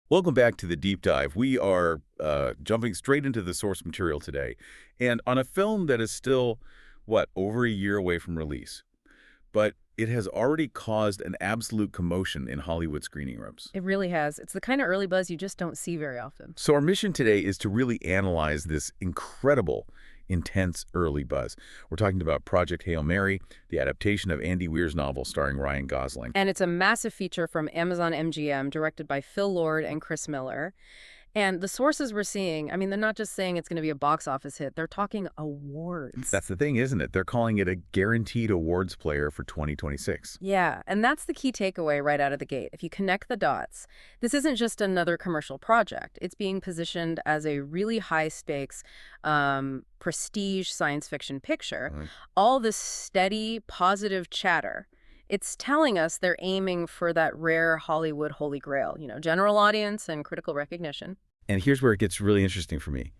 Welcome back to the deep dive. We are jumping straight into the source material today, and on a film that is still, what, over a year away from release. But it has already caused an absolute commotion in Hollywood screening rooms. It really has. It's the kind of early buzz you just don't see very often. So our mission today is to really analyze this incredible, intense early buzz. We're talking about Project Hail Mary, the adaptation of Andy Weir's novel starring Ryan Gosling. And it's a massive feature from Amazon MGM, directed by Phil Lord and Chris Miller. And the sources we're seeing, I mean, they're not just saying it's going to be a box office hit. They're talking awards. That's the thing, isn't it? They're calling it a guaranteed awards player for 2026. Yeah, and that's the key takeaway right out of the gate. If you connect the dots, this isn't just another commercial project. It's being positioned as a really high-stakes, prestige science fiction picture. All this steady, positive chatter. It's telling us they're aiming for that rare Hollywood holy grail, general audience and critical recognition. And here's where it gets really interesting for me.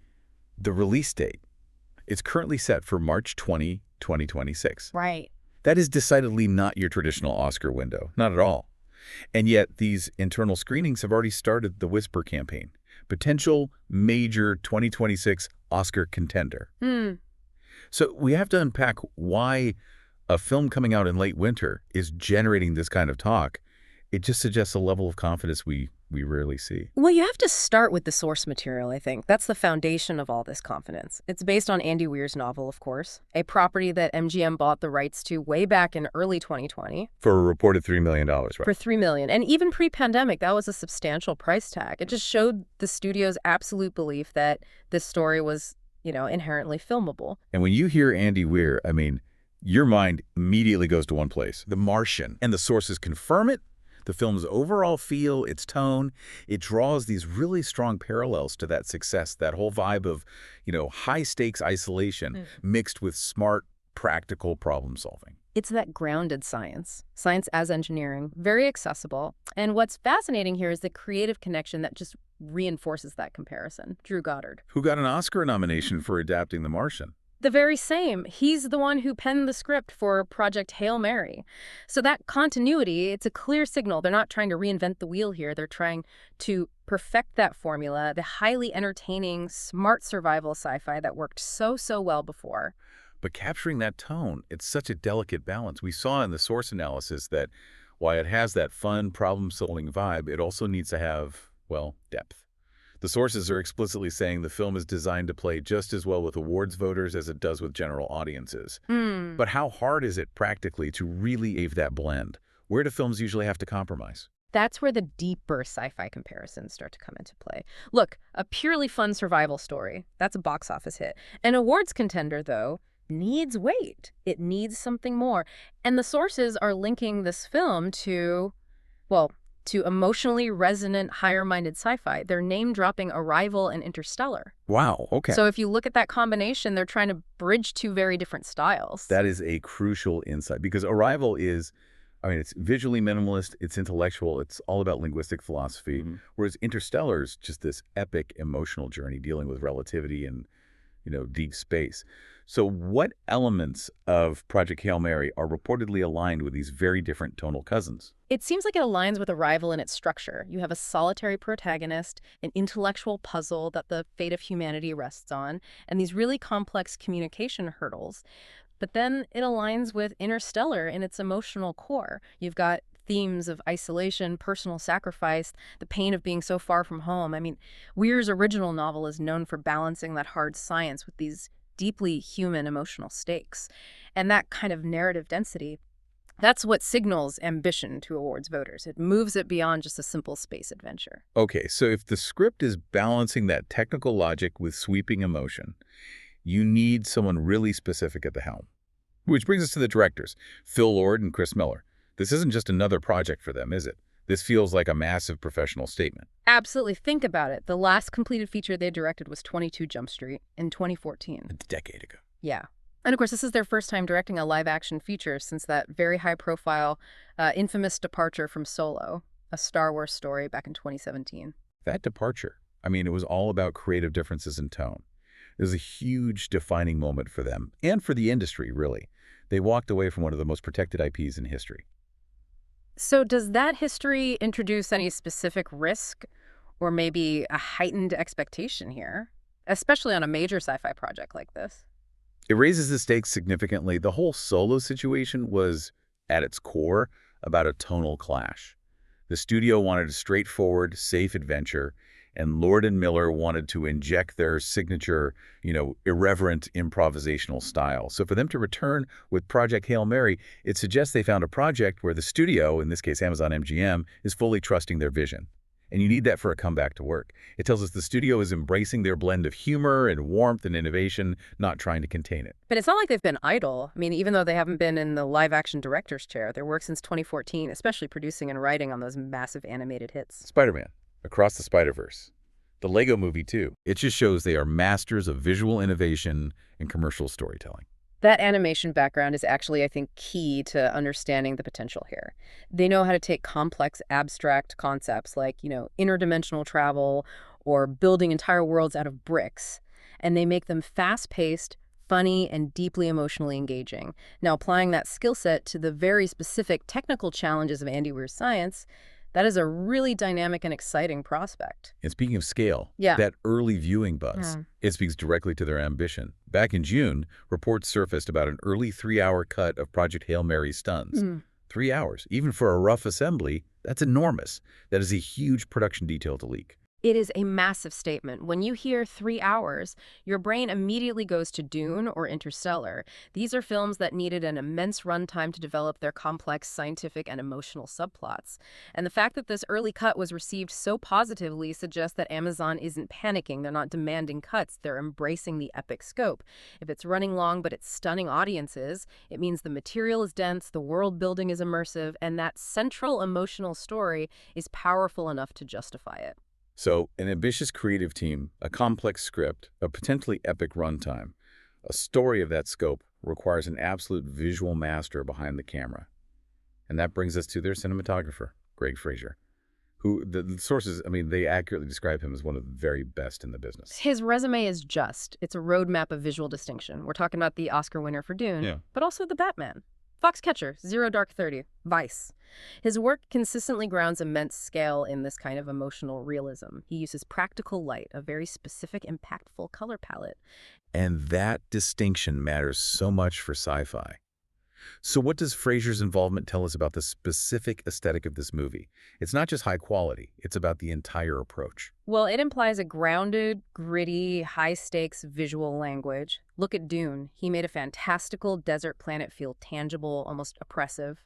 The release date. It's currently set for March 20, 2026. Right. That is decidedly not your traditional Oscar window. Not at all. And yet, these internal screenings have already started the Whisper campaign. Potential major 2026 Oscar contender. So we have to unpack why a film coming out in late winter is generating this kind of talk. It just suggests a level of confidence we rarely see. Well, you have to start with the source material, I think. That's the foundation of all this confidence. It's based on Andy Weir's novel, of course, a property that MGM bought the rights to way back in early 2020. For a reported $3 million, right? For $3 million. And even pre-pandemic, that was a substantial price tag. It just showed the studio's absolute belief that this story was, inherently filmable. And when you hear Andy Weir, I mean, your mind immediately goes to one place, The Martian. And the sources confirm it. The film's overall feel, its tone, it draws these really strong parallels to that success, that whole vibe of, high-stakes isolation mixed with smart, practical problem solving. It's that grounded science as engineering, very accessible. And what's fascinating here is the creative connection that just reinforces that comparison. Drew Goddard. Who got an Oscar nomination for adapting The Martian. The very same. He's the one who penned the script for Project Hail Mary. So that continuity, it's a clear signal. They're not trying to reinvent the wheel here. They're trying to perfect that formula, the highly entertaining, smart survival sci-fi that worked so well before. But capturing that tone, it's such a delicate balance. We saw in the source analysis that while it has that fun, problem-solving vibe, it also needs to have, well, depth. The sources are explicitly saying the film is designed to play just as well with awards voters as it does with general audiences. But how hard is it practically to really achieve that blend? Where do films usually have to compromise? That's where the deeper sci-fi comparisons start to come into play. Look, a purely fun survival story, that's a box office hit. An awards contender, though, needs weight. It needs something more. And the sources are linking this film to emotionally resonant, higher-minded sci-fi. They're name-dropping Arrival and Interstellar. Wow, okay. So if you look at that combination, they're trying to bridge two very different styles. That is a crucial insight because Arrival is, it's visually minimalist, it's intellectual, it's all about linguistic philosophy, whereas Interstellar is just this epic emotional journey dealing with relativity and, deep space. So what elements of Project Hail Mary are reportedly aligned with these very different tonal cousins? It seems like it aligns with Arrival in its structure. You have a solitary protagonist, an intellectual puzzle that the fate of humanity rests on, and these really complex communication hurdles. But then it aligns with Interstellar in its emotional core. You've got themes of isolation, personal sacrifice, the pain of being so far from home. Weir's original novel is known for balancing that hard science with these deeply human emotional stakes. And that kind of narrative density, that's what signals ambition to awards voters. It moves it beyond just a simple space adventure. Okay, so if the script is balancing that technical logic with sweeping emotion, you need someone really specific at the helm. Which brings us to the directors, Phil Lord and Chris Miller. This isn't just another project for them, is it? This feels like a massive professional statement. Absolutely. Think about it. The last completed feature they directed was 22 Jump Street in 2014. A decade ago. Yeah. And of course, this is their first time directing a live-action feature since that very high-profile, infamous departure from Solo, a Star Wars story back in 2017. That departure, it was all about creative differences in tone. It was a huge defining moment for them, and for the industry, really. They walked away from one of the most protected IPs in history. So does that history introduce any specific risk? Or maybe a heightened expectation here, especially on a major sci-fi project like this. It raises the stakes significantly. The whole Solo situation was, at its core, about a tonal clash. The studio wanted a straightforward, safe adventure, and Lord and Miller wanted to inject their signature, irreverent improvisational style. So for them to return with Project Hail Mary, it suggests they found a project where the studio, in this case Amazon MGM, is fully trusting their vision. And you need that for a comeback to work. It tells us the studio is embracing their blend of humor and warmth and innovation, not trying to contain it. But it's not like they've been idle. I mean, even though they haven't been in the live-action director's chair, their work since 2014, especially producing and writing on those massive animated hits. Spider-Man, Across the Spider-Verse. The Lego Movie, too. It just shows they are masters of visual innovation and commercial storytelling. That animation background is actually, I think, key to understanding the potential here. They know how to take complex, abstract concepts like, interdimensional travel or building entire worlds out of bricks, and they make them fast-paced, funny, and deeply emotionally engaging. Now, applying that skill set to the very specific technical challenges of Andy Weir's science, that is a really dynamic and exciting prospect. And speaking of scale, Yeah. that early viewing buzz, Yeah. it speaks directly to their ambition. Back in June, reports surfaced about an early 3-hour cut of Project Hail Mary stunts. 3 hours. Even for a rough assembly, that's enormous. That is a huge production detail to leak. It is a massive statement. When you hear 3 hours, your brain immediately goes to Dune or Interstellar. These are films that needed an immense runtime to develop their complex scientific and emotional subplots. And the fact that this early cut was received so positively suggests that Amazon isn't panicking. They're not demanding cuts. They're embracing the epic scope. If it's running long but it's stunning audiences, it means the material is dense, the world building is immersive, and that central emotional story is powerful enough to justify it. So, an ambitious creative team, a complex script, a potentially epic runtime. A story of that scope requires an absolute visual master behind the camera. And that brings us to their cinematographer, Greg Fraser, who the sources, they accurately describe him as one of the very best in the business. His resume is it's a roadmap of visual distinction. We're talking about the Oscar winner for Dune, Yeah. but also The Batman, Foxcatcher, Zero Dark 30, Vice. His work consistently grounds immense scale in this kind of emotional realism. He uses practical light, a very specific, impactful color palette. And that distinction matters so much for sci-fi. So what does Fraser's involvement tell us about the specific aesthetic of this movie? It's not just high quality, it's about the entire approach. Well, it implies a grounded, gritty, high-stakes visual language. Look at Dune. He made a fantastical desert planet feel tangible, almost oppressive.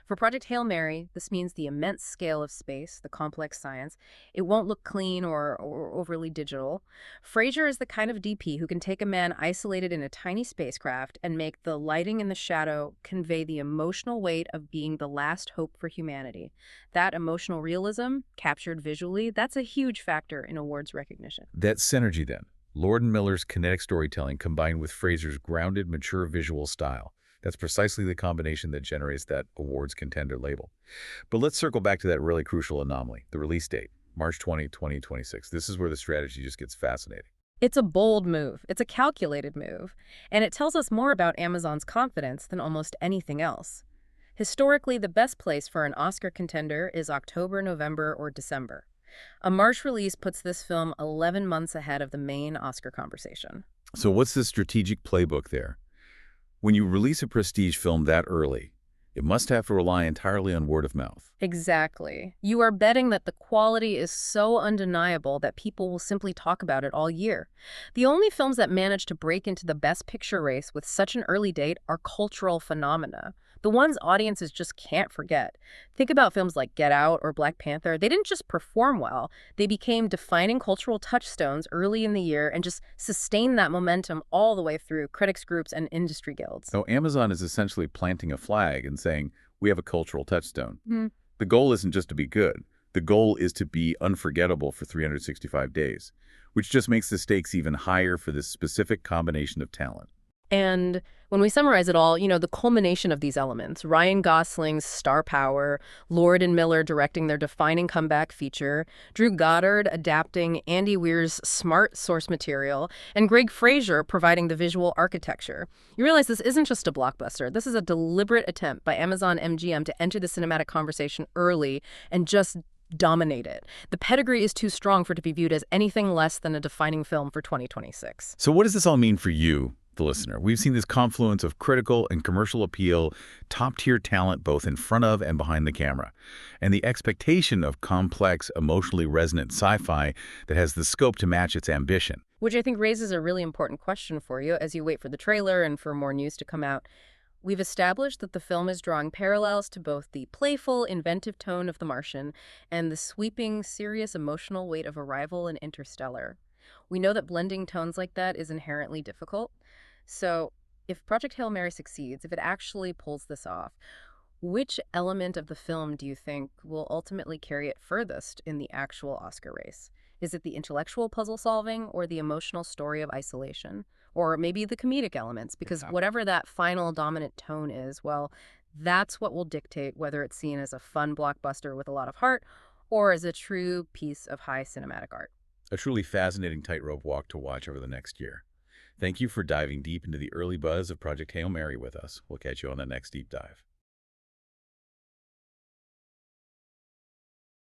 For Project Hail Mary, this means the immense scale of space, the complex science. It won't look clean or overly digital. Fraser is the kind of DP who can take a man isolated in a tiny spacecraft and make the lighting and the shadow convey the emotional weight of being the last hope for humanity. That emotional realism, captured visually, that's a huge factor in awards recognition. That synergy then, Lord and Miller's kinetic storytelling combined with Fraser's grounded, mature visual style. That's precisely the combination that generates that awards contender label. But let's circle back to that really crucial anomaly, the release date, March 20, 2026. This is where the strategy just gets fascinating. It's a bold move. It's a calculated move. And it tells us more about Amazon's confidence than almost anything else. Historically, the best place for an Oscar contender is October, November, or December. A March release puts this film 11 months ahead of the main Oscar conversation. So what's the strategic playbook there? When you release a prestige film that early, it must have to rely entirely on word of mouth. Exactly. You are betting that the quality is so undeniable that people will simply talk about it all year. The only films that manage to break into the Best Picture race with such an early date are cultural phenomena. The ones audiences just can't forget. Think about films like Get Out or Black Panther. They didn't just perform well. They became defining cultural touchstones early in the year and just sustained that momentum all the way through critics groups and industry guilds. So Amazon is essentially planting a flag and saying, we have a cultural touchstone. The goal isn't just to be good. The goal is to be unforgettable for 365 days, which just makes the stakes even higher for this specific combination of talent. And when we summarize it all, the culmination of these elements, Ryan Gosling's star power, Lord and Miller directing their defining comeback feature, Drew Goddard adapting Andy Weir's smart source material, and Greg Fraser providing the visual architecture. You realize this isn't just a blockbuster. This is a deliberate attempt by Amazon MGM to enter the cinematic conversation early and just dominate it. The pedigree is too strong for it to be viewed as anything less than a defining film for 2026. So what does this all mean for you, the listener? We've seen this confluence of critical and commercial appeal, top-tier talent both in front of and behind the camera, and the expectation of complex, emotionally resonant sci-fi that has the scope to match its ambition. Which I think raises a really important question for you as you wait for the trailer and for more news to come out. We've established that the film is drawing parallels to both the playful, inventive tone of The Martian and the sweeping, serious, emotional weight of Arrival and Interstellar. We know that blending tones like that is inherently difficult. So, if Project Hail Mary succeeds, if it actually pulls this off, which element of the film do you think will ultimately carry it furthest in the actual Oscar race? Is it the intellectual puzzle solving or the emotional story of isolation? Or maybe the comedic elements? Because Yeah. whatever that final dominant tone is, well, that's what will dictate whether it's seen as a fun blockbuster with a lot of heart or as a true piece of high cinematic art. A truly fascinating tightrope walk to watch over the next year. Thank you for diving deep into the early buzz of Project Hail Mary with us. We'll catch you on the next deep dive.